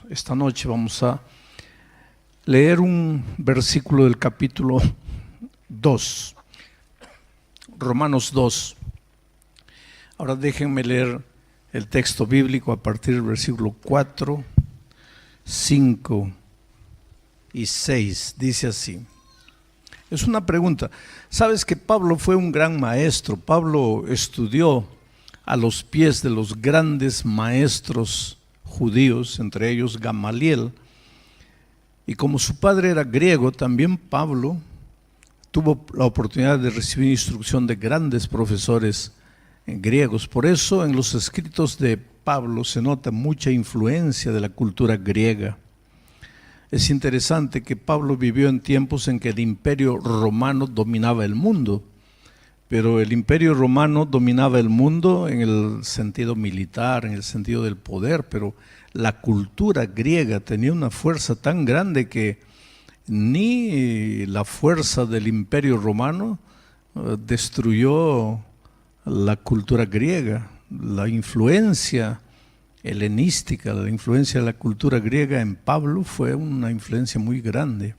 esta noche vamos a leer un versículo del capítulo 2, Romanos 2. Ahora déjenme leer el texto bíblico a partir del versículo 4, 5 y 6. Dice así. Es una pregunta. ¿Sabes que Pablo fue un gran maestro? Pablo estudió a los pies de los grandes maestros judíos, entre ellos Gamaliel. Y como su padre era griego, también Pablo tuvo la oportunidad de recibir instrucción de grandes profesores griegos. Por eso en los escritos de Pablo se nota mucha influencia de la cultura griega. Es interesante que Pablo vivió en tiempos en que el imperio romano dominaba el mundo, pero el imperio romano dominaba el mundo en el sentido militar, en el sentido del poder, pero la cultura griega tenía una fuerza tan grande que ni la fuerza del imperio romano destruyó la cultura griega. La influencia helenística, la influencia de la cultura griega en Pablo fue una influencia muy grande.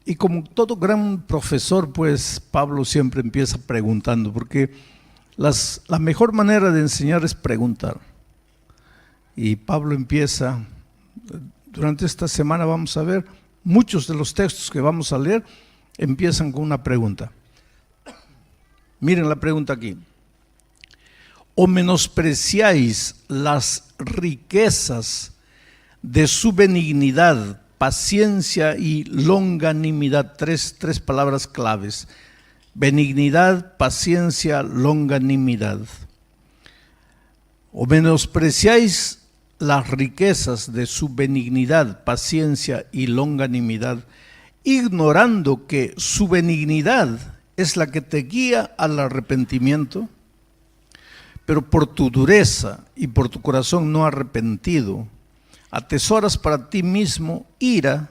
Y como todo gran profesor, pues Pablo siempre empieza preguntando, porque la mejor manera de enseñar es preguntar. Y Pablo empieza, durante esta semana vamos a ver, muchos de los textos que vamos a leer empiezan con una pregunta. Miren la pregunta aquí. ¿O menospreciáis las riquezas de su benignidad, paciencia y longanimidad? Tres palabras claves. Benignidad, paciencia, longanimidad. ¿O menospreciáis las riquezas de su benignidad, paciencia y longanimidad, ignorando que su benignidad es la que te guía al arrepentimiento? Pero por tu dureza y por tu corazón no arrepentido, atesoras para ti mismo ira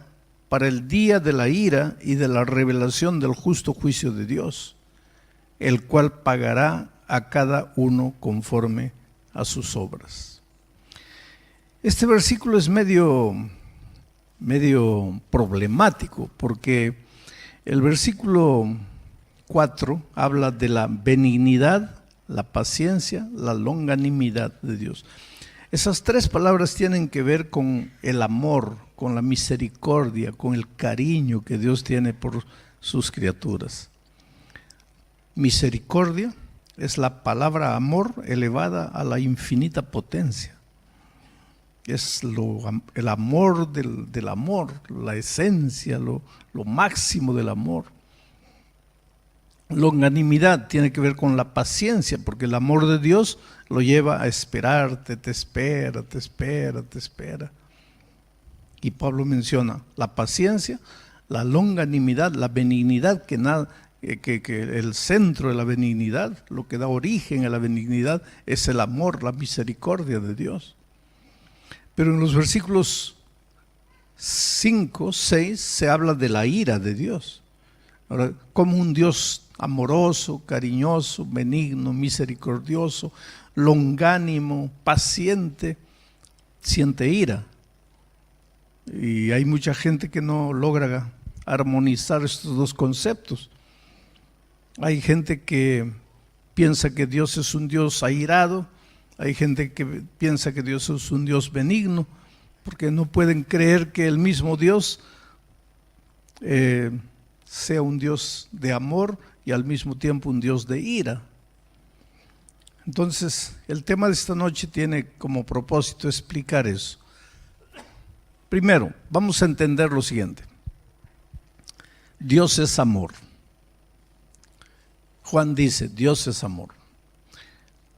para el día de la ira y de la revelación del justo juicio de Dios, el cual pagará a cada uno conforme a sus obras. Este versículo es medio problemático, porque el versículo 4 habla de la benignidad, la paciencia, la longanimidad de Dios. Esas tres palabras tienen que ver con el amor, con la misericordia, con el cariño que Dios tiene por sus criaturas. Misericordia es la palabra amor elevada a la infinita potencia. Es el amor del amor, la esencia, lo máximo del amor. Longanimidad tiene que ver con la paciencia, porque el amor de Dios lo lleva a esperarte, te espera. Y Pablo menciona la paciencia, la longanimidad, la benignidad, que el centro de la benignidad, lo que da origen a la benignidad, es el amor, la misericordia de Dios. Pero en los versículos 5, 6 se habla de la ira de Dios. Ahora, como un Dios amoroso, cariñoso, benigno, misericordioso, longánimo, paciente, siente ira. Y hay mucha gente que no logra armonizar estos dos conceptos. Hay gente que piensa que Dios es un Dios airado, hay gente que piensa que Dios es un Dios benigno, porque no pueden creer que el mismo Dios sea un Dios de amor y al mismo tiempo un Dios de ira. Entonces, el tema de esta noche tiene como propósito explicar eso. Primero, vamos a entender lo siguiente. Dios es amor. Juan dice, Dios es amor.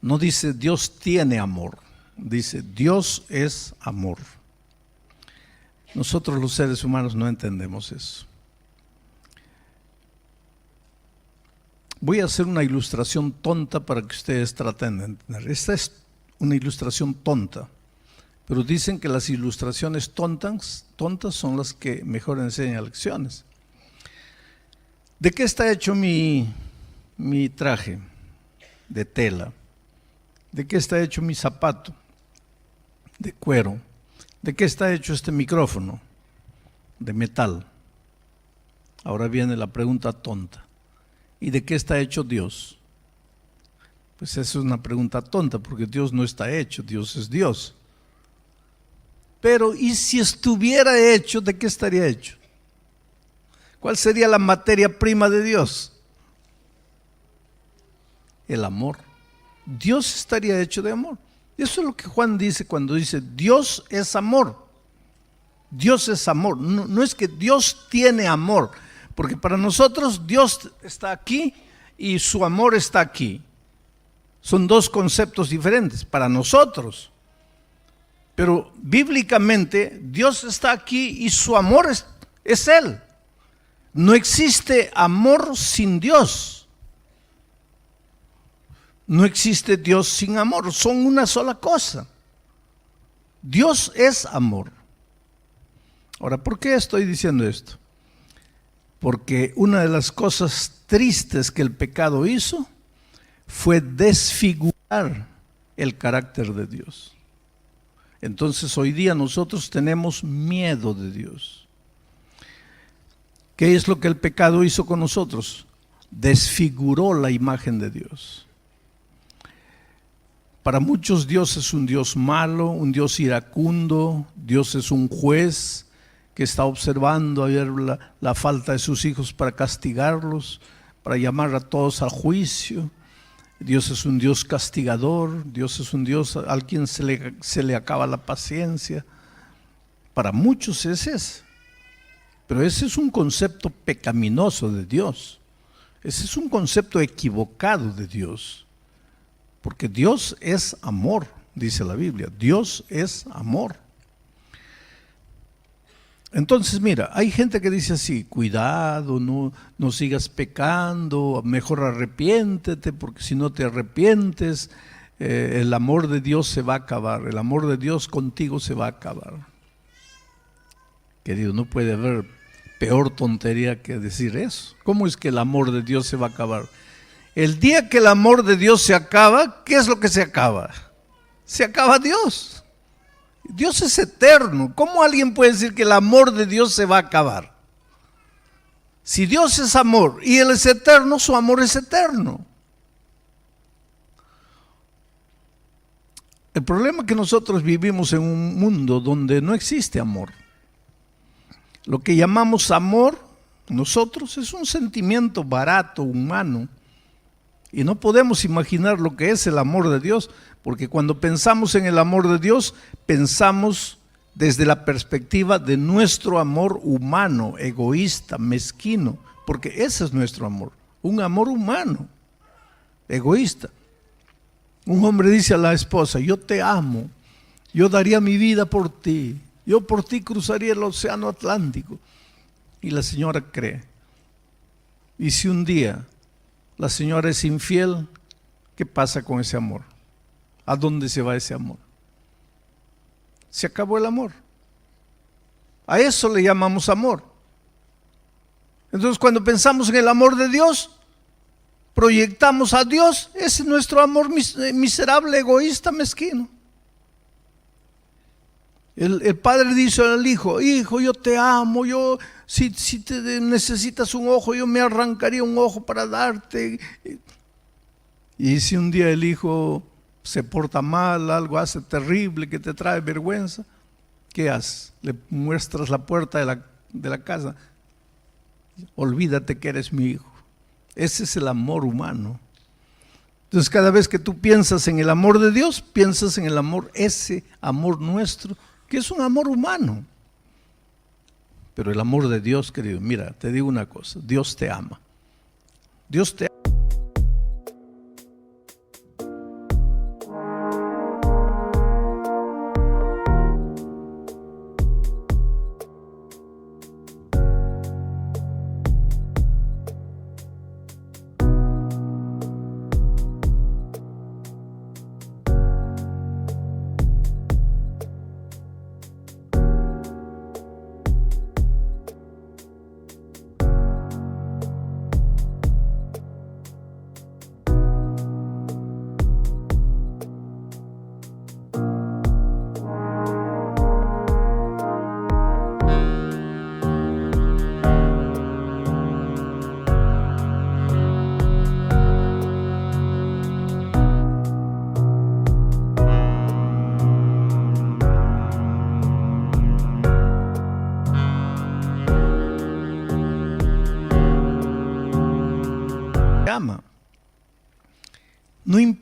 No dice Dios tiene amor, dice Dios es amor. Nosotros los seres humanos no entendemos eso. Voy a hacer una ilustración tonta para que ustedes traten de entender. Esta es una ilustración tonta, pero dicen que las ilustraciones tontas son las que mejor enseñan lecciones. ¿De qué está hecho mi traje? De tela. ¿De qué está hecho mi zapato? De cuero. ¿De qué está hecho este micrófono? De metal. Ahora viene la pregunta tonta. ¿Y de qué está hecho Dios? Pues esa es una pregunta tonta, porque Dios no está hecho, Dios es Dios. Pero ¿y si estuviera hecho, de qué estaría hecho? ¿Cuál sería la materia prima de Dios? El amor. Dios estaría hecho de amor. Eso es lo que Juan dice cuando dice Dios es amor. Dios es amor. No, no es que Dios tiene amor, porque para nosotros Dios está aquí y su amor está aquí. Son dos conceptos diferentes para nosotros. Pero bíblicamente Dios está aquí y su amor es Él. No existe amor sin Dios. No existe Dios sin amor. Son una sola cosa. Dios es amor. Ahora, ¿por qué estoy diciendo esto? Porque una de las cosas tristes que el pecado hizo fue desfigurar el carácter de Dios. Entonces hoy día nosotros tenemos miedo de Dios. ¿Qué es lo que el pecado hizo con nosotros? Desfiguró la imagen de Dios. Para muchos Dios es un Dios malo, un Dios iracundo, Dios es un juez que está observando a ver la falta de sus hijos para castigarlos, para llamar a todos al juicio. Dios es un Dios castigador, Dios es un Dios al quien se le acaba la paciencia. Para muchos es ese. Pero ese es un concepto pecaminoso de Dios. Ese es un concepto equivocado de Dios. Porque Dios es amor, dice la Biblia. Dios es amor. Entonces, mira, hay gente que dice así, cuidado, no sigas pecando, mejor arrepiéntete, porque si no te arrepientes, el amor de Dios se va a acabar, el amor de Dios contigo se va a acabar. Querido, no puede haber peor tontería que decir eso. ¿Cómo es que el amor de Dios se va a acabar? El día que el amor de Dios se acaba, ¿qué es lo que se acaba? Se acaba Dios. Dios es eterno. ¿Cómo alguien puede decir que el amor de Dios se va a acabar? Si Dios es amor y Él es eterno, su amor es eterno. El problema es que nosotros vivimos en un mundo donde no existe amor. Lo que llamamos amor, nosotros, es un sentimiento barato, humano. Y no podemos imaginar lo que es el amor de Dios, porque cuando pensamos en el amor de Dios, pensamos desde la perspectiva de nuestro amor humano, egoísta, mezquino, porque ese es nuestro amor, un amor humano, egoísta. Un hombre dice a la esposa, yo te amo, yo daría mi vida por ti, yo por ti cruzaría el océano Atlántico. Y la señora cree. Y si un día la señora es infiel, ¿qué pasa con ese amor? ¿A dónde se va ese amor? Se acabó el amor. A eso le llamamos amor. Entonces, cuando pensamos en el amor de Dios, proyectamos a Dios, ese es nuestro amor miserable, egoísta, mezquino. El padre dice al hijo, hijo, yo te amo, yo si te necesitas un ojo, yo me arrancaría un ojo para darte. Y si un día el hijo se porta mal, algo hace terrible que te trae vergüenza, ¿qué haces? Le muestras la puerta de la casa. Olvídate que eres mi hijo. Ese es el amor humano. Entonces, cada vez que tú piensas en el amor de Dios, piensas en el amor, ese amor nuestro, que es un amor humano. Pero el amor de Dios, querido, mira, te digo una cosa, Dios te ama. Dios te ama.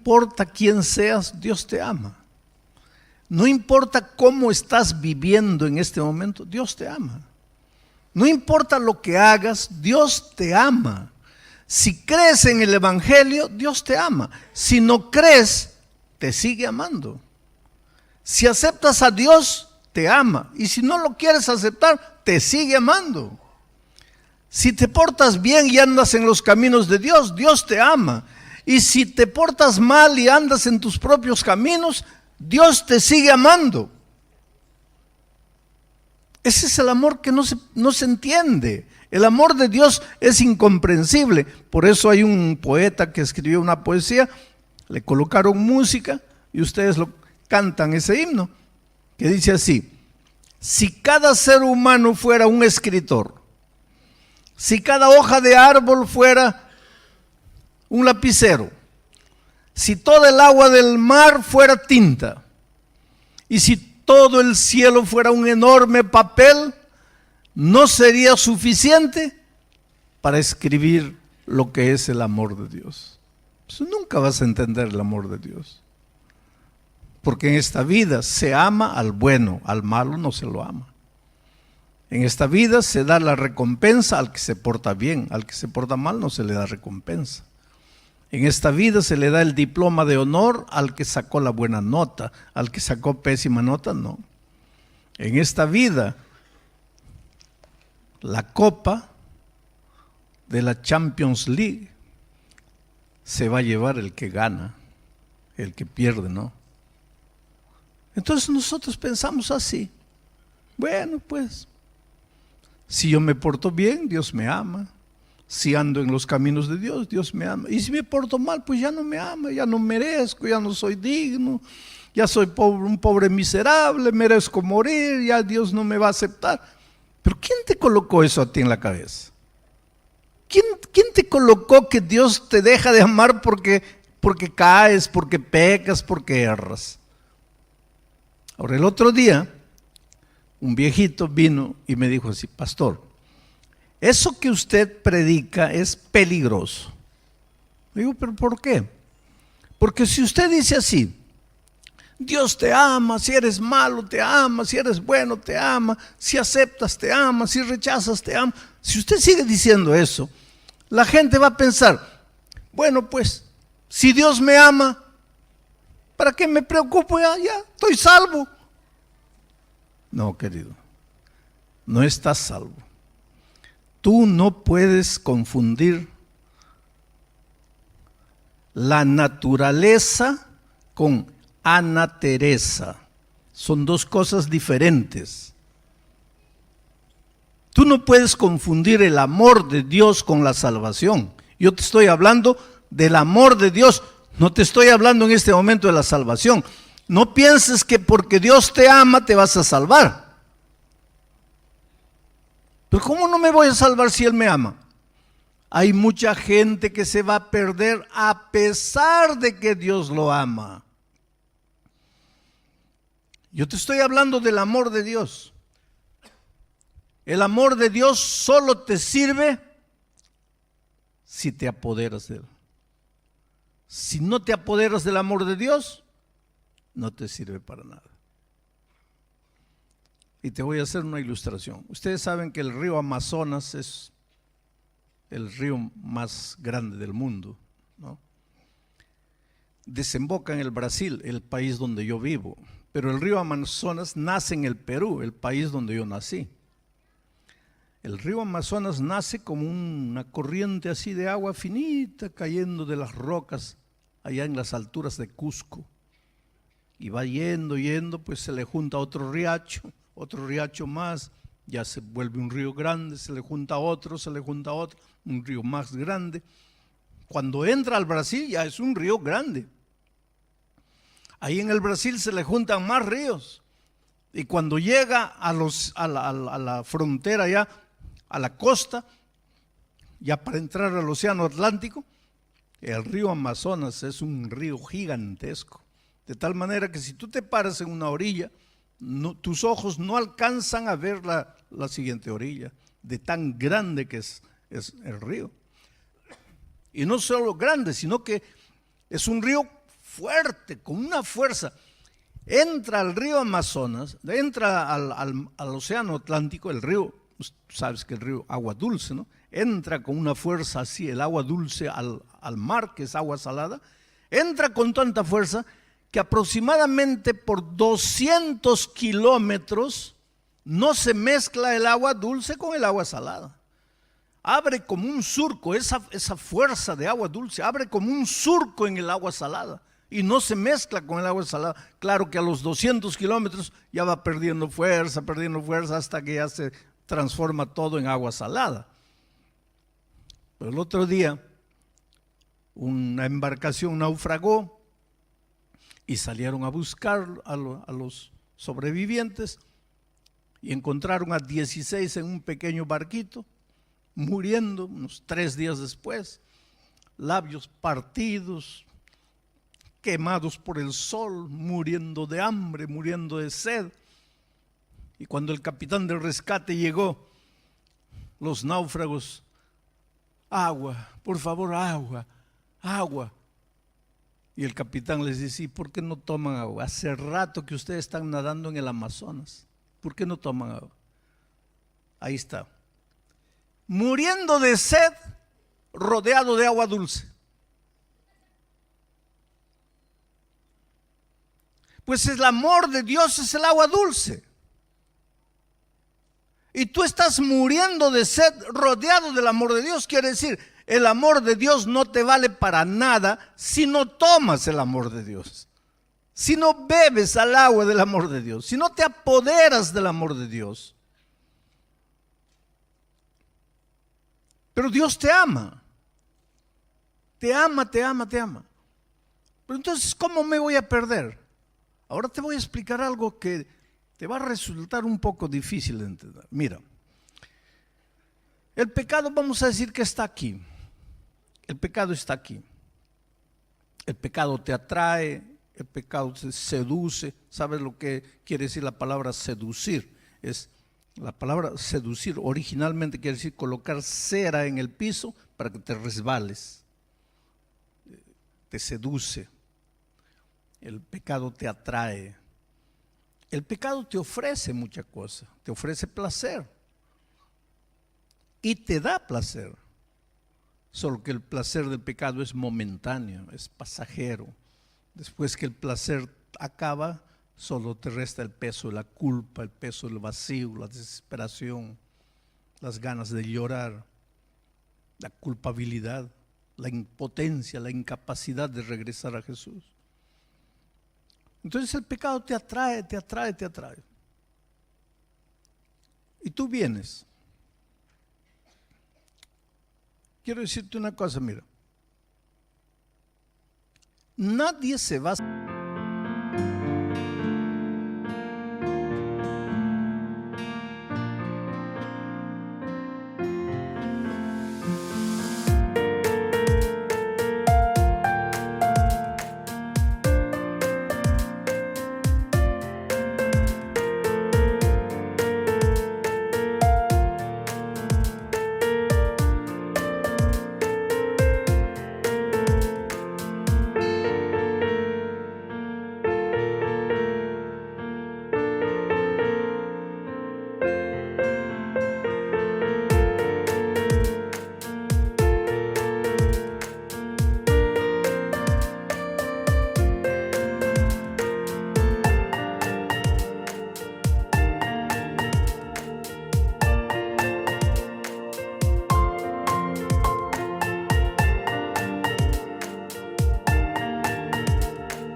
importa quién seas, Dios te ama. No importa cómo estás viviendo en este momento, Dios te ama. No importa lo que hagas, Dios te ama. Si crees en el Evangelio, Dios te ama. Si no crees, te sigue amando. Si aceptas a Dios, te ama. Y si no lo quieres aceptar, te sigue amando. Si te portas bien y andas en los caminos de Dios, Dios te ama. Y si te portas mal y andas en tus propios caminos, Dios te sigue amando. Ese es el amor que no se entiende. El amor de Dios es incomprensible. Por eso hay un poeta que escribió una poesía, le colocaron música y ustedes lo cantan ese himno, que dice así: si cada ser humano fuera un escritor, si cada hoja de árbol fuera un lapicero, si toda el agua del mar fuera tinta, y si todo el cielo fuera un enorme papel, no sería suficiente para escribir lo que es el amor de Dios. Pues nunca vas a entender el amor de Dios. Porque en esta vida se ama al bueno, al malo no se lo ama. En esta vida se da la recompensa al que se porta bien, al que se porta mal no se le da recompensa. En esta vida se le da el diploma de honor al que sacó la buena nota, al que sacó pésima nota, no. En esta vida, la copa de la Champions League se va a llevar el que gana, el que pierde, ¿no? Entonces nosotros pensamos así. Bueno, pues, si yo me porto bien, Dios me ama. Si ando en los caminos de Dios, Dios me ama. Y si me porto mal, pues ya no me ama, ya no merezco, ya no soy digno, ya soy pobre, un pobre miserable, merezco morir, ya Dios no me va a aceptar. Pero ¿quién te colocó eso a ti en la cabeza? ¿Quién te colocó que Dios te deja de amar porque caes, porque pecas, porque erras? Ahora, el otro día, un viejito vino y me dijo así: pastor, eso que usted predica es peligroso. Le digo, ¿pero por qué? Porque si usted dice así: Dios te ama, si eres malo te ama, si eres bueno te ama, si aceptas te ama, si rechazas te ama. Si usted sigue diciendo eso, la gente va a pensar: bueno, pues, si Dios me ama, ¿para qué me preocupo? Ya estoy salvo. No, querido, no estás salvo. Tú no puedes confundir la naturaleza con Ana Teresa. Son dos cosas diferentes. Tú no puedes confundir el amor de Dios con la salvación. Yo te estoy hablando del amor de Dios, no te estoy hablando en este momento de la salvación. No pienses que porque Dios te ama te vas a salvar. Pero ¿cómo no me voy a salvar si Él me ama? Hay mucha gente que se va a perder a pesar de que Dios lo ama. Yo te estoy hablando del amor de Dios. El amor de Dios solo te sirve si te apoderas de Él. Si no te apoderas del amor de Dios, no te sirve para nada. Y te voy a hacer una ilustración. Ustedes saben que el río Amazonas es el río más grande del mundo, ¿no? Desemboca en el Brasil, el país donde yo vivo. Pero el río Amazonas nace en el Perú, el país donde yo nací. El río Amazonas nace como una corriente así de agua finita cayendo de las rocas allá en las alturas de Cusco. Y va yendo, pues se le junta otro riacho más, ya se vuelve un río grande, se le junta otro, un río más grande. Cuando entra al Brasil ya es un río grande. Ahí en el Brasil se le juntan más ríos. Y cuando llega a la frontera ya, a la costa, ya para entrar al océano Atlántico, el río Amazonas es un río gigantesco. De tal manera que si tú te paras en una orilla, tus ojos no alcanzan a ver la siguiente orilla, de tan grande que es el río. Y no solo grande, sino que es un río fuerte, con una fuerza. Entra al río Amazonas, entra al océano Atlántico, el río, sabes que el río, agua dulce, ¿no? Entra con una fuerza así, el agua dulce al mar, que es agua salada, entra con tanta fuerza que aproximadamente por 200 kilómetros no se mezcla el agua dulce con el agua salada. Abre como un surco, esa fuerza de agua dulce, abre como un surco en el agua salada y no se mezcla con el agua salada. Claro que a los 200 kilómetros ya va perdiendo fuerza hasta que ya se transforma todo en agua salada. Pero el otro día una embarcación naufragó y salieron a buscar a los sobrevivientes y encontraron a 16 en un pequeño barquito, muriendo unos 3 días después, labios partidos, quemados por el sol, muriendo de hambre, muriendo de sed. Y cuando el capitán del rescate llegó, los náufragos, agua, por favor, agua, agua. Y el capitán les dice, ¿y por qué no toman agua? Hace rato que ustedes están nadando en el Amazonas, ¿por qué no toman agua? Ahí está, muriendo de sed, rodeado de agua dulce. Pues el amor de Dios es el agua dulce. Y tú estás muriendo de sed, rodeado del amor de Dios. Quiere decir, el amor de Dios no te vale para nada si no tomas el amor de Dios, si no bebes al agua del amor de Dios, si no te apoderas del amor de Dios. Pero Dios te ama, te ama, te ama, te ama. Pero entonces, ¿cómo me voy a perder? Ahora te voy a explicar algo que te va a resultar un poco difícil de entender. Mira, el pecado, vamos a decir que está aquí. El pecado está aquí. El pecado te atrae, el pecado te seduce. ¿Sabes lo que quiere decir la palabra seducir? La palabra seducir originalmente quiere decir colocar cera en el piso para que te resbales. Te seduce. El pecado te atrae. El pecado te ofrece muchas cosas. Te ofrece placer. Y te da placer. Solo que el placer del pecado es momentáneo, es pasajero. Después que el placer acaba, solo te resta el peso de la culpa, el peso del vacío, la desesperación, las ganas de llorar, la culpabilidad, la impotencia, la incapacidad de regresar a Jesús. Entonces el pecado te atrae, te atrae, te atrae. Y tú vienes. Quiero decirte una cosa, mira. Nadie se va a...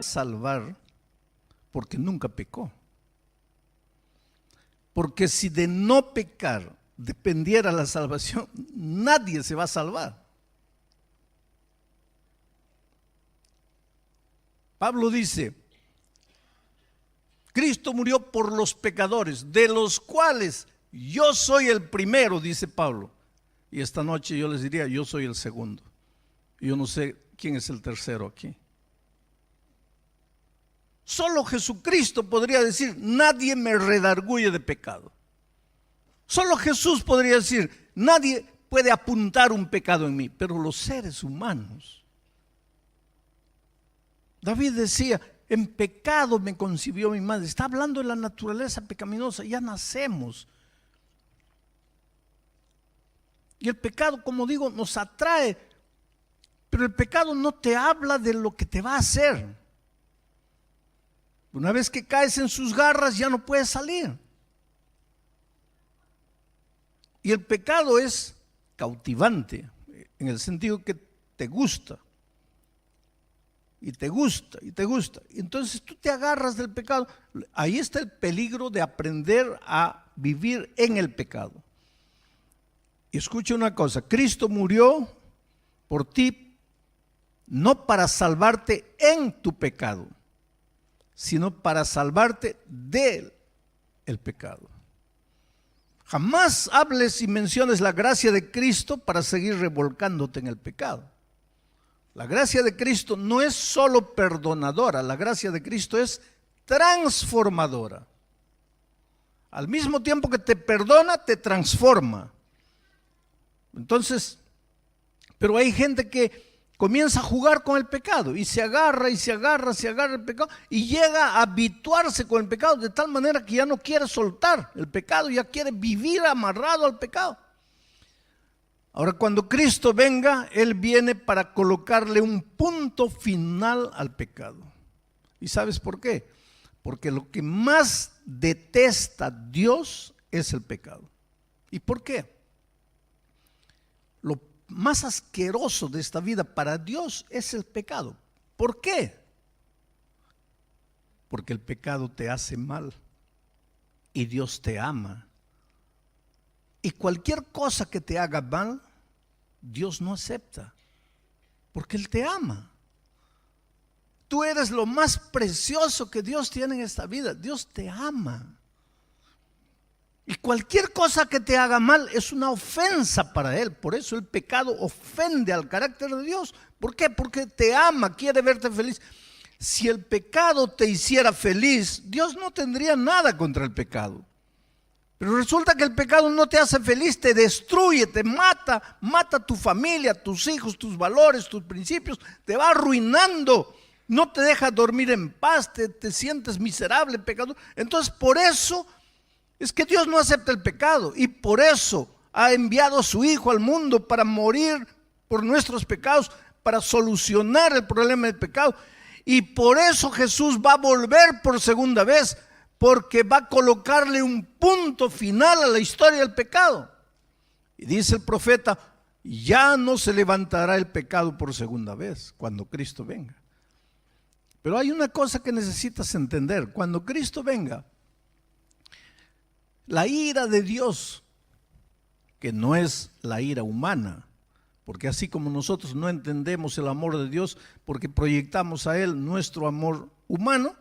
salvar porque nunca pecó. Porque si de no pecar dependiera la salvación, nadie se va a salvar. Pablo dice, Cristo murió por los pecadores, de los cuales yo soy el primero, dice Pablo. Y esta noche yo les diría, yo soy el segundo. Yo no sé quién es el tercero aquí. Solo Jesucristo podría decir, nadie me redarguye de pecado. Solo Jesús podría decir, nadie puede apuntar un pecado en mí. Pero los seres humanos, David decía, en pecado me concibió mi madre. Está hablando de la naturaleza pecaminosa, ya nacemos. Y el pecado, como digo, nos atrae, pero el pecado no te habla de lo que te va a hacer. Una vez que caes en sus garras ya no puedes salir. Y el pecado es cautivante, en el sentido que te gusta. Y te gusta, y te gusta. Entonces tú te agarras del pecado. Ahí está el peligro de aprender a vivir en el pecado. Y escucha una cosa, Cristo murió por ti, no para salvarte en tu pecado, sino para salvarte del pecado. Jamás hables y menciones la gracia de Cristo para seguir revolcándote en el pecado. La gracia de Cristo no es solo perdonadora, la gracia de Cristo es transformadora. Al mismo tiempo que te perdona, te transforma. Entonces, pero hay gente que comienza a jugar con el pecado y se agarra el pecado y llega a habituarse con el pecado de tal manera que ya no quiere soltar el pecado, ya quiere vivir amarrado al pecado. Ahora, cuando Cristo venga, Él viene para colocarle un punto final al pecado. ¿Y sabes por qué? Porque lo que más detesta Dios es el pecado. ¿Y por qué? Lo más asqueroso de esta vida para Dios es el pecado. ¿Por qué? Porque el pecado te hace mal y Dios te ama. Y cualquier cosa que te haga mal, Dios no acepta, porque Él te ama. Tú eres lo más precioso que Dios tiene en esta vida. Dios te ama. Y cualquier cosa que te haga mal es una ofensa para Él. Por eso el pecado ofende al carácter de Dios. ¿Por qué? Porque te ama, quiere verte feliz. Si el pecado te hiciera feliz, Dios no tendría nada contra el pecado. Pero resulta que el pecado no te hace feliz, te destruye, te mata, mata a tu familia, tus hijos, tus valores, tus principios, te va arruinando, no te deja dormir en paz, te sientes miserable, pecador. Entonces por eso es que Dios no acepta el pecado y por eso ha enviado a su Hijo al mundo para morir por nuestros pecados, para solucionar el problema del pecado. Y por eso Jesús va a volver por segunda vez, porque va a colocarle un punto final a la historia del pecado. Y dice el profeta, ya no se levantará el pecado por segunda vez cuando Cristo venga. Pero hay una cosa que necesitas entender. Cuando Cristo venga, la ira de Dios, que no es la ira humana, porque así como nosotros no entendemos el amor de Dios porque proyectamos a Él nuestro amor humano,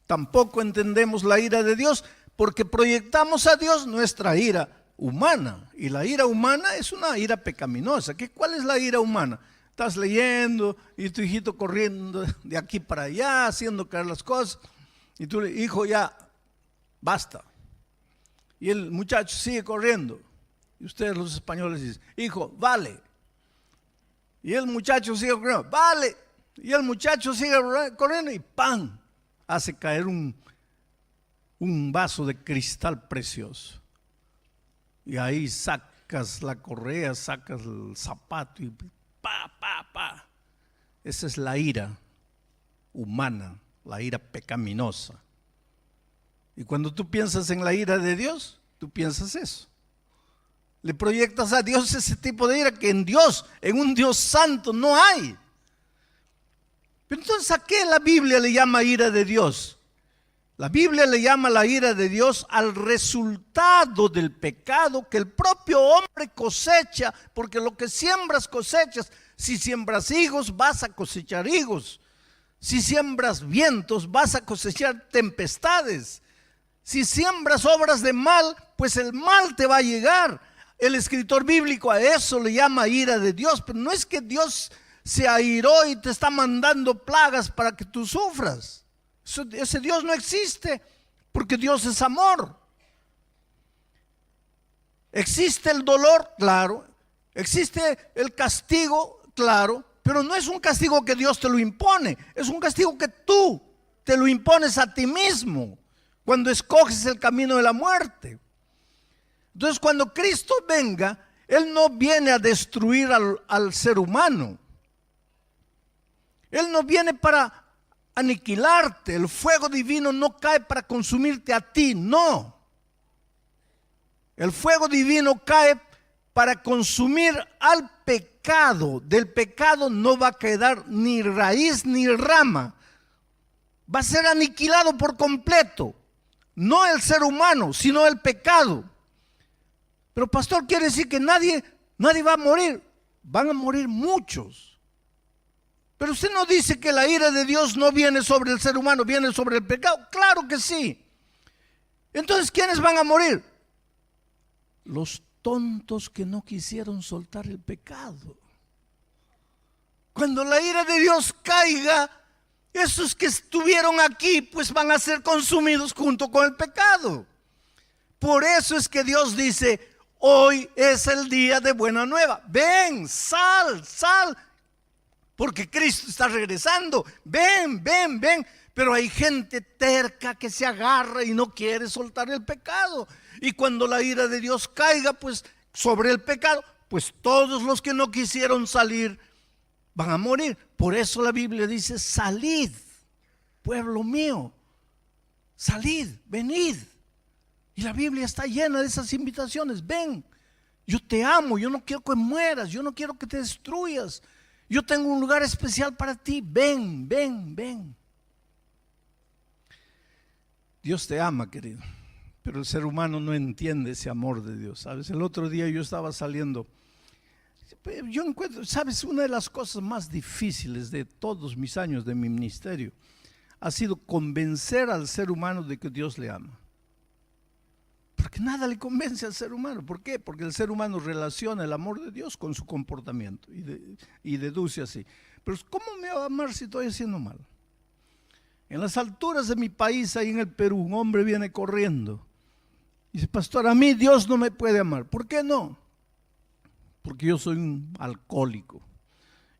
tampoco entendemos la ira de Dios porque proyectamos a Dios nuestra ira humana. Y la ira humana es una ira pecaminosa. ¿Cuál es la ira humana? Estás leyendo y tu hijito corriendo de aquí para allá, haciendo caer las cosas. Y tú le dices, hijo, ya, basta. Y el muchacho sigue corriendo. Y ustedes los españoles dicen, hijo, vale. Y el muchacho sigue corriendo, vale. Y el muchacho sigue corriendo y ¡pam! Hace caer un vaso de cristal precioso. Y ahí sacas la correa, sacas el zapato y pa. Esa es la ira humana, la ira pecaminosa. Y cuando tú piensas en la ira de Dios, tú piensas eso. Le proyectas a Dios ese tipo de ira que en Dios, en un Dios santo, no hay. Pero entonces, ¿a qué la Biblia le llama ira de Dios? La Biblia le llama la ira de Dios al resultado del pecado que el propio hombre cosecha, porque lo que siembras cosechas. Si siembras higos, vas a cosechar higos. Si siembras vientos, vas a cosechar tempestades. Si siembras obras de mal, pues el mal te va a llegar. El escritor bíblico a eso le llama ira de Dios, pero no es que Dios se airó y te está mandando plagas para que tú sufras. Ese Dios no existe, porque Dios es amor. ¿Existe el dolor? Claro. ¿Existe el castigo? Claro. Pero no es un castigo que Dios te lo impone, es un castigo que tú te lo impones a ti mismo cuando escoges el camino de la muerte. Entonces, cuando Cristo venga, Él no viene a destruir al ser humano. Él no viene para aniquilarte. El fuego divino no cae para consumirte a ti, no. El fuego divino cae para consumir al pecado. Del pecado no va a quedar ni raíz ni rama. Va a ser aniquilado por completo. No el ser humano, sino el pecado. Pero pastor, quiere decir que nadie va a morir. Van a morir muchos. Pero usted no dice que la ira de Dios no viene sobre el ser humano, viene sobre el pecado. Claro que sí. Entonces, ¿quiénes van a morir? Los tontos que no quisieron soltar el pecado. Cuando la ira de Dios caiga, esos que estuvieron aquí pues van a ser consumidos junto con el pecado. Por eso es que Dios dice: hoy es el día de buena nueva. Ven, sal, porque Cristo está regresando. Ven. Pero hay gente terca que se agarra y no quiere soltar el pecado. Y cuando la ira de Dios caiga pues sobre el pecado, pues todos los que no quisieron salir van a morir. Por eso la Biblia dice: salid, pueblo mío, salid, venid. Y la Biblia está llena de esas invitaciones. Ven, yo te amo, yo no quiero que mueras, yo no quiero que te destruyas. Yo tengo un lugar especial para ti. Ven. Dios te ama, querido, pero el ser humano no entiende ese amor de Dios. ¿Sabes? El otro día yo estaba saliendo. Yo encuentro, ¿sabes? Una de las cosas más difíciles de todos mis años de mi ministerio ha sido convencer al ser humano de que Dios le ama. Porque nada le convence al ser humano. ¿Por qué? Porque el ser humano relaciona el amor de Dios con su comportamiento y deduce así: pero ¿cómo me va a amar si estoy haciendo mal? En las alturas de mi país, ahí en el Perú, un hombre viene corriendo y dice: pastor, a mí Dios no me puede amar. ¿Por qué no? Porque yo soy un alcohólico.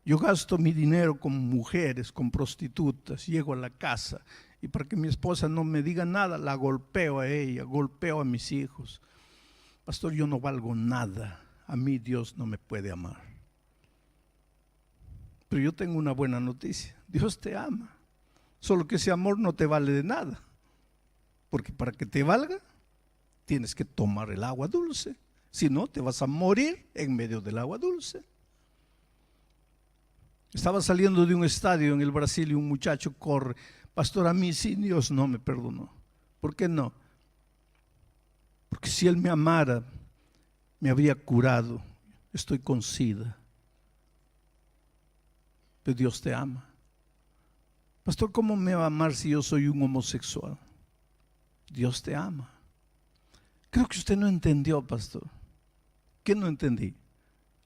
Yo gasto mi dinero con mujeres, con prostitutas. Llego a la casa y para que mi esposa no me diga nada, la golpeo a ella, golpeo a mis hijos. Pastor, yo no valgo nada. A mí Dios no me puede amar. Pero yo tengo una buena noticia: Dios te ama. Solo que ese amor no te vale de nada. Porque para que te valga, tienes que tomar el agua dulce. Si no, te vas a morir en medio del agua dulce. Estaba saliendo de un estadio en el Brasil y un muchacho corre: pastor, a mí sí Dios no me perdonó. ¿Por qué no? Porque si Él me amara, me habría curado. Estoy con SIDA. Pero Dios te ama. Pastor, ¿cómo me va a amar si yo soy un homosexual? Dios te ama. Creo que usted no entendió, pastor. ¿Qué no entendí?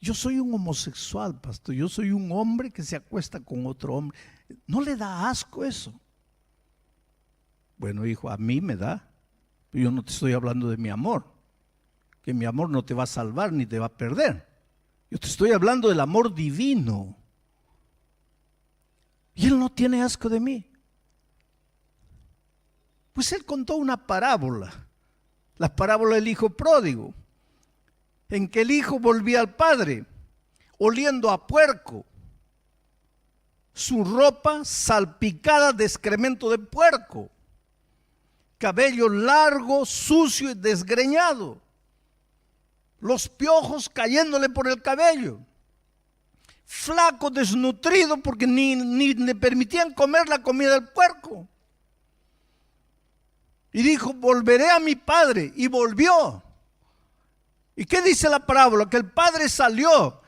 Yo soy un homosexual, pastor. Yo soy un hombre que se acuesta con otro hombre. ¿No le da asco eso? Bueno, hijo, a mí me da. Pero yo no te estoy hablando de mi amor. Que mi amor no te va a salvar ni te va a perder. Yo te estoy hablando del amor divino. Y Él no tiene asco de mí. Pues Él contó una parábola. La parábola del hijo pródigo, en que el hijo volvía al padre oliendo a puerco, su ropa salpicada de excremento de puerco, cabello largo, sucio y desgreñado, los piojos cayéndole por el cabello, flaco, desnutrido, porque ni le permitían comer la comida del puerco. Y dijo: volveré a mi padre. Y volvió. ¿Y qué dice la parábola? Que el padre salió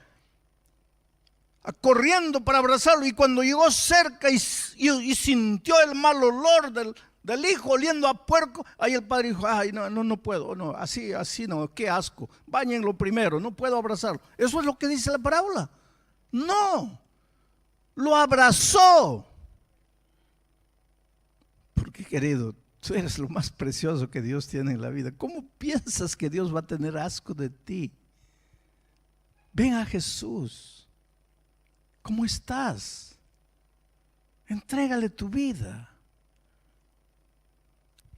corriendo para abrazarlo, y cuando llegó cerca y sintió el mal olor del hijo oliendo a puerco, ahí el padre dijo: ay, no puedo, no, así no, qué asco, báñenlo primero, no puedo abrazarlo. Eso es lo que dice la parábola. No, lo abrazó. Porque, querido, tú eres lo más precioso que Dios tiene en la vida. ¿Cómo piensas que Dios va a tener asco de ti? Ven a Jesús. ¿Cómo estás? Entrégale tu vida.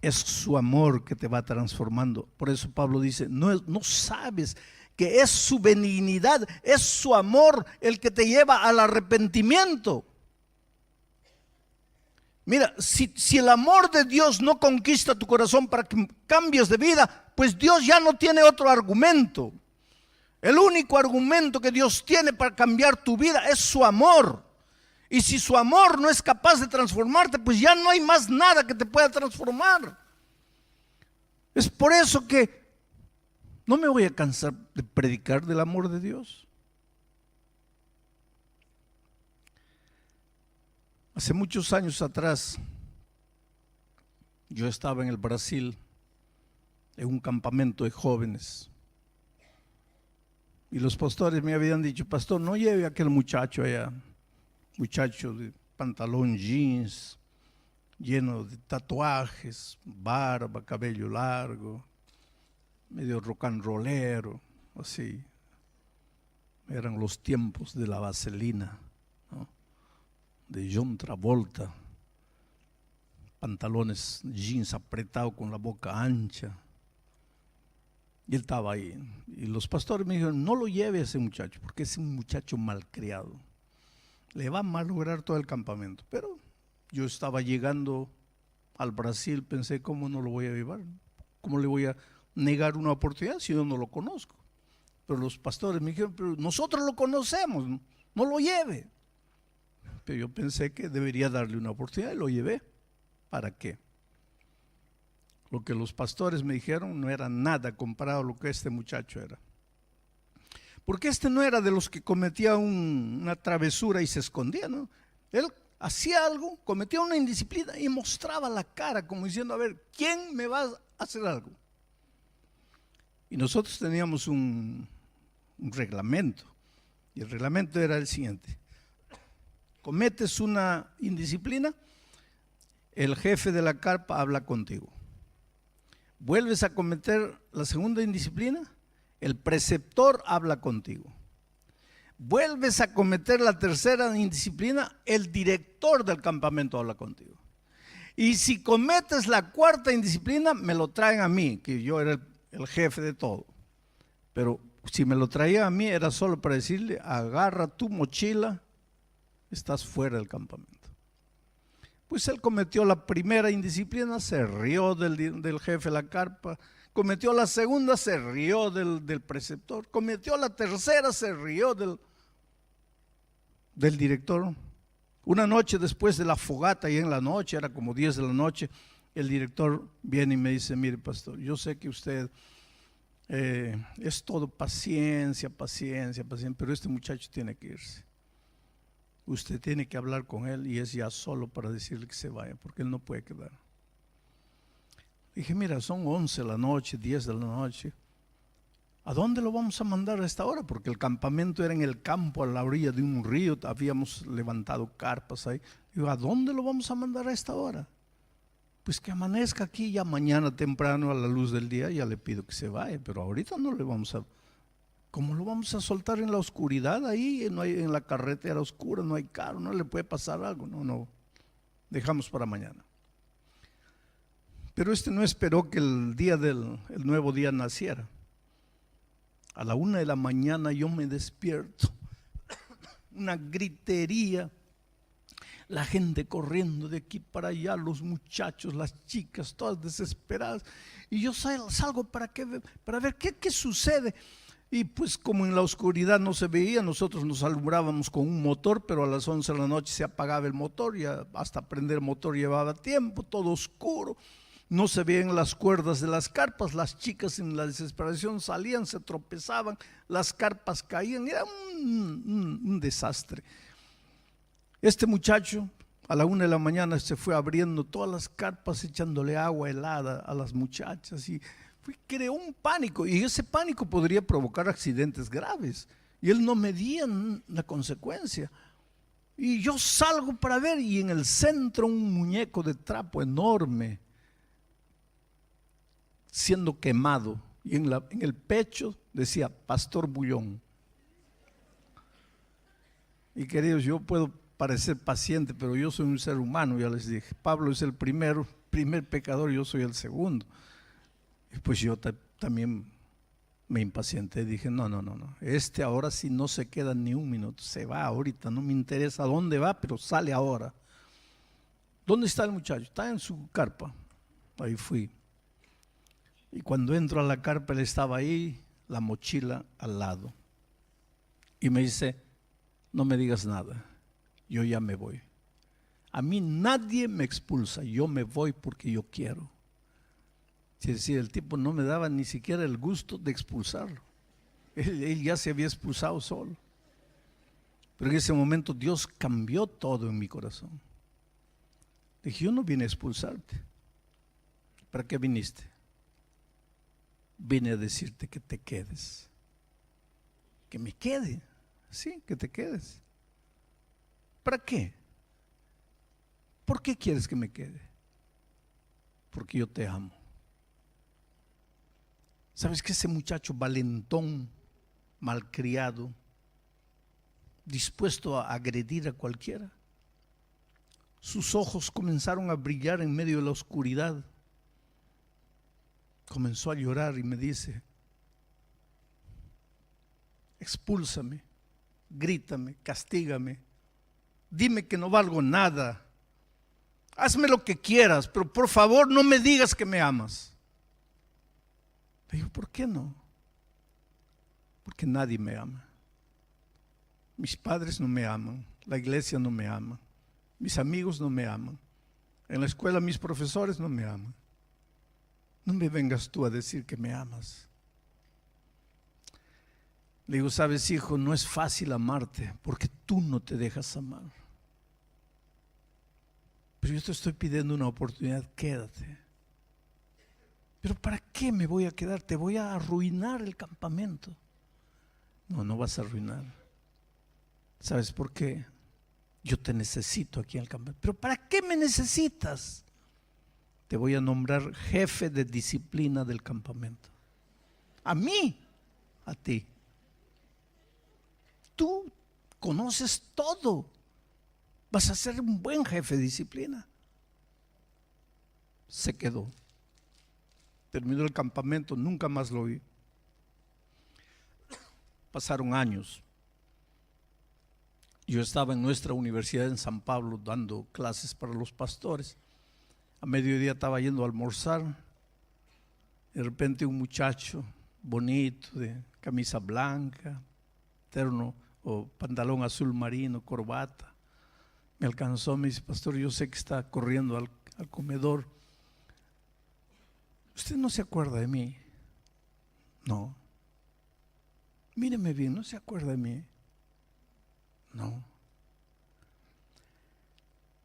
Es su amor que te va transformando. Por eso Pablo dice, no sabes que es su benignidad, es su amor el que te lleva al arrepentimiento. Mira, si el amor de Dios no conquista tu corazón para que cambies de vida, pues Dios ya no tiene otro argumento. El único argumento que Dios tiene para cambiar tu vida es su amor. Y si su amor no es capaz de transformarte, pues ya no hay más nada que te pueda transformar. Es por eso que no me voy a cansar de predicar del amor de Dios. Hace muchos años atrás, yo estaba en el Brasil, en un campamento de jóvenes. Y los pastores me habían dicho, pastor, no lleve a aquel muchacho allá, muchacho de pantalón jeans, lleno de tatuajes, barba, cabello largo, medio rock and rollero, así. Eran los tiempos de la vaselina, ¿no? De John Travolta, pantalones jeans apretados con la boca ancha. Y él estaba ahí. Y los pastores me dijeron, no lo lleve a ese muchacho, porque es un muchacho malcriado. Le va a malograr todo el campamento. Pero yo estaba llegando al Brasil, pensé, ¿cómo no lo voy a llevar? ¿Cómo le voy a negar una oportunidad si yo no lo conozco? Pero los pastores me dijeron, pero nosotros lo conocemos, no lo lleve. Pero yo pensé que debería darle una oportunidad y lo llevé. ¿Para qué? Lo que los pastores me dijeron no era nada comparado a lo que este muchacho era. Porque este no era de los que cometía una travesura y se escondía, ¿no? Él hacía algo, cometía una indisciplina y mostraba la cara como diciendo, a ver, ¿quién me va a hacer algo? Y nosotros teníamos un reglamento, y el reglamento era el siguiente: cometes una indisciplina, el jefe de la carpa habla contigo. Vuelves a cometer la segunda indisciplina, el preceptor habla contigo. Vuelves a cometer la tercera indisciplina, el director del campamento habla contigo. Y si cometes la cuarta indisciplina, me lo traen a mí, que yo era el jefe de todo. Pero si me lo traía a mí, era solo para decirle, agarra tu mochila, estás fuera del campamento. Pues él cometió la primera indisciplina, se rió del jefe de la carpa. Cometió la segunda, se rió del preceptor. Cometió la tercera, se rió del director. Una noche después de la fogata, y en la noche, era como 10 de la noche, el director viene y me dice, mire pastor, yo sé que usted es todo paciencia, pero este muchacho tiene que irse. Usted tiene que hablar con él y es ya solo para decirle que se vaya, porque él no puede quedar. Dije, mira, son 11 de la noche, 10 de la noche. ¿A dónde lo vamos a mandar a esta hora? Porque el campamento era en el campo, a la orilla de un río, habíamos levantado carpas ahí. Digo, ¿a dónde lo vamos a mandar a esta hora? Pues que amanezca aquí, ya mañana temprano a la luz del día, ya le pido que se vaya, pero ahorita no le vamos a... ¿Cómo lo vamos a soltar en la oscuridad ahí? No hay, en la carretera oscura, no hay carro, no le puede pasar algo. No, dejamos para mañana. Pero este no esperó que el nuevo día naciera. A la 1 de la mañana yo me despierto, una gritería, la gente corriendo de aquí para allá, los muchachos, las chicas, todas desesperadas. Y yo salgo para ver qué sucede. Y pues como en la oscuridad no se veía, nosotros nos alumbrábamos con un motor, pero a las 11 de la noche se apagaba el motor, y hasta prender el motor llevaba tiempo, todo oscuro. No se veían las cuerdas de las carpas, las chicas en la desesperación salían, se tropezaban, las carpas caían, era un desastre. Este muchacho a la 1 de la mañana se fue abriendo todas las carpas, echándole agua helada a las muchachas y creó un pánico, y ese pánico podría provocar accidentes graves, y él no medía la consecuencia. Y yo salgo para ver, y en el centro un muñeco de trapo enorme siendo quemado, y en el pecho decía Pastor Bullón. Y queridos, yo puedo parecer paciente, pero yo soy un ser humano, ya les dije. Pablo es el primer pecador, yo soy el segundo. Y pues yo también me impacienté, dije, no, ahora sí no se queda ni un minuto, se va ahorita, no me interesa dónde va, pero sale ahora. ¿Dónde está el muchacho? Está en su carpa. Ahí fui. Y cuando entro a la carpa, él estaba ahí, la mochila al lado. Y me dice, no me digas nada, yo ya me voy. A mí nadie me expulsa, yo me voy porque yo quiero. Es decir, el tipo no me daba ni siquiera el gusto de expulsarlo. Él ya se había expulsado solo. Pero en ese momento Dios cambió todo en mi corazón. Dije, yo no vine a expulsarte. ¿Para qué viniste? Vine a decirte que te quedes. Que me quede. Sí, que te quedes. ¿Para qué? ¿Por qué quieres que me quede? Porque yo te amo. ¿Sabes que ese muchacho valentón, malcriado, dispuesto a agredir a cualquiera? Sus ojos comenzaron a brillar en medio de la oscuridad. Comenzó a llorar y me dice, expúlsame, grítame, castígame, dime que no valgo nada, hazme lo que quieras, pero por favor no me digas que me amas. Le digo, ¿por qué no? Porque nadie me ama. Mis padres no me aman, la iglesia no me ama, mis amigos no me aman, en la escuela mis profesores no me aman. No me vengas tú a decir que me amas. Le digo, sabes, hijo, no es fácil amarte porque tú no te dejas amar. Pero yo te estoy pidiendo una oportunidad, quédate. Pero ¿para qué me voy a quedar? Te voy a arruinar el campamento. No, no vas a arruinar. ¿Sabes por qué? Yo te necesito aquí en el campamento. ¿Pero para qué me necesitas? Te voy a nombrar jefe de disciplina del campamento. ¿A mí? A ti. Tú conoces todo. Vas a ser un buen jefe de disciplina. Se quedó. Terminó el campamento, nunca más lo vi. Pasaron años. Yo estaba en nuestra universidad en San Pablo dando clases para los pastores. A mediodía estaba yendo a almorzar. De repente un muchacho bonito, de camisa blanca, terno o pantalón azul marino, corbata, me alcanzó, me dice, pastor, yo sé que está corriendo al comedor. ¿Usted no se acuerda de mí? No. Míreme bien, ¿no se acuerda de mí? No.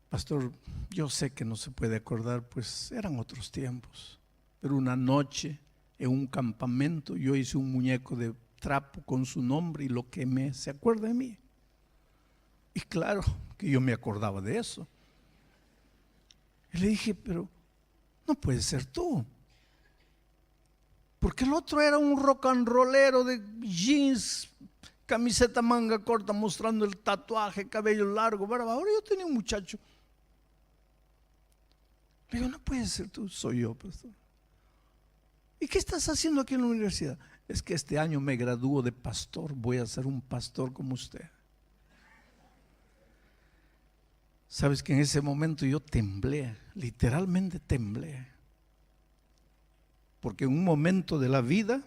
Pastor, yo sé que no se puede acordar, pues eran otros tiempos. Pero una noche en un campamento yo hice un muñeco de trapo con su nombre y lo quemé. ¿Se acuerda de mí? Y claro que yo me acordaba de eso. Y le dije, pero no puede ser tú. Porque el otro era un rock and rollero de jeans, camiseta manga corta mostrando el tatuaje, cabello largo, barba. Ahora yo tenía un muchacho. Le digo, no puede ser tú, soy yo, pastor. ¿Y qué estás haciendo aquí en la universidad? Es que este año me gradúo de pastor, voy a ser un pastor como usted. Sabes que en ese momento yo temblé, literalmente temblé. Porque en un momento de la vida,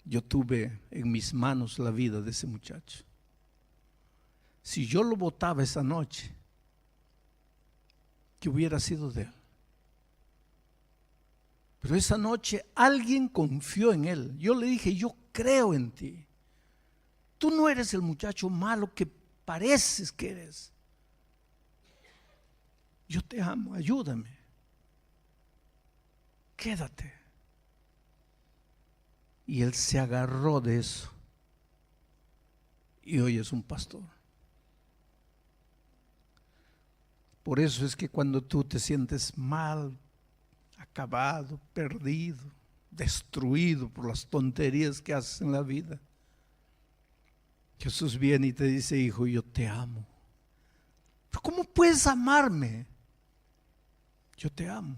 yo tuve en mis manos la vida de ese muchacho. Si yo lo botaba esa noche, ¿qué hubiera sido de él? Pero esa noche alguien confió en él. Yo le dije, yo creo en ti. Tú no eres el muchacho malo que pareces que eres. Yo te amo, ayúdame. Quédate. Y él se agarró de eso. Y hoy es un pastor. Por eso es que cuando tú te sientes mal, acabado, perdido, destruido por las tonterías que haces en la vida, Jesús viene y te dice: hijo, yo te amo. ¿Pero cómo puedes amarme? Yo te amo.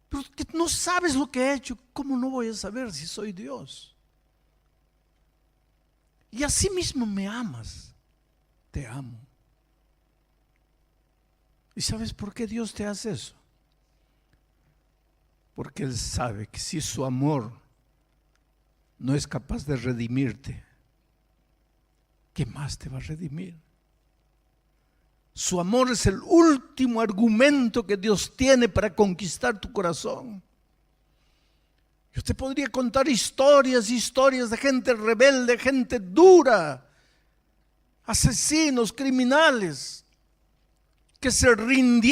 Pero que no sabes lo que he hecho. ¿Cómo no voy a saber si soy Dios? Y así mismo me amas. Te amo. ¿Y sabes por qué Dios te hace eso? Porque Él sabe que si su amor no es capaz de redimirte, ¿qué más te va a redimir? Su amor es el último argumento que Dios tiene para conquistar tu corazón. Yo te podría contar historias de gente rebelde, gente dura, asesinos, criminales, que se rindieron